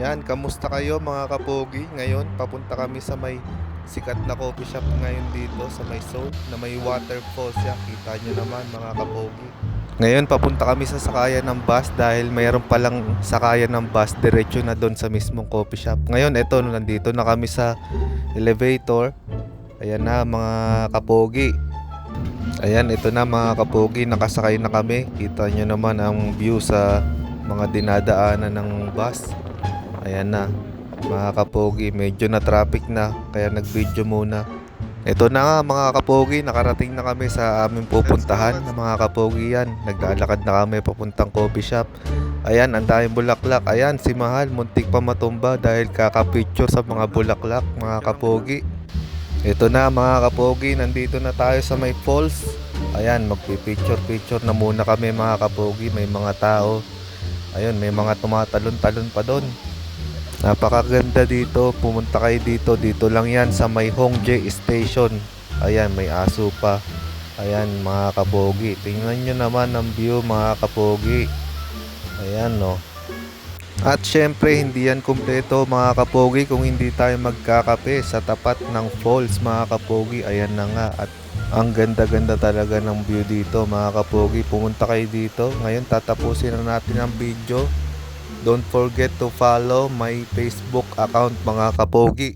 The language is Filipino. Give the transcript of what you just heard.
Yan, kamusta kayo mga kapogi? Ngayon, papunta kami sa may sikat na coffee shop ngayon dito sa may Seoul na may waterfalls yan. Kita nyo naman mga kapogi. Ngayon, papunta kami sa sakayan ng bus dahil mayroon palang sakayan ng bus diretso na doon sa mismong coffee shop. Ngayon, eto, nandito na kami sa elevator. Ayan na mga kapogi. Ayan, ito na mga kapogi, nakasakay na kami. Kita nyo naman ang view sa mga dinadaanan ng bus. Ayan na mga kapogi, medyo na traffic na kaya nag-video muna. Ito na nga mga kapogi, nakarating na kami sa aming pupuntahan na mga kapogi yan. Naglalakad na kami papuntang coffee shop. Ayan, ang daming bulaklak. Ayan, si Mahal, muntik pa matumba dahil kakapicture sa mga bulaklak mga kapogi. Ito na mga kapogi, nandito na tayo sa may falls. Ayan, magpipicture-picture na muna kami mga kapogi, may mga tao. Ayun, may mga tumatalon-talon pa doon. Napakaganda dito, pumunta kayo dito. Dito lang yan sa may Hongdae Station. Ayan, may aso pa. Ayan mga kapogi, tingnan nyo naman ang view mga kapogi. Ayan no. At syempre hindi yan kumpleto mga kapogi kung hindi tayo magkakape sa tapat ng falls mga kapogi. Ayan na nga, at ang ganda-ganda talaga ng view dito mga kapogi. Pumunta kayo dito. Ngayon tatapusin na natin ang video. Don't forget to follow my Facebook account mga kapogi.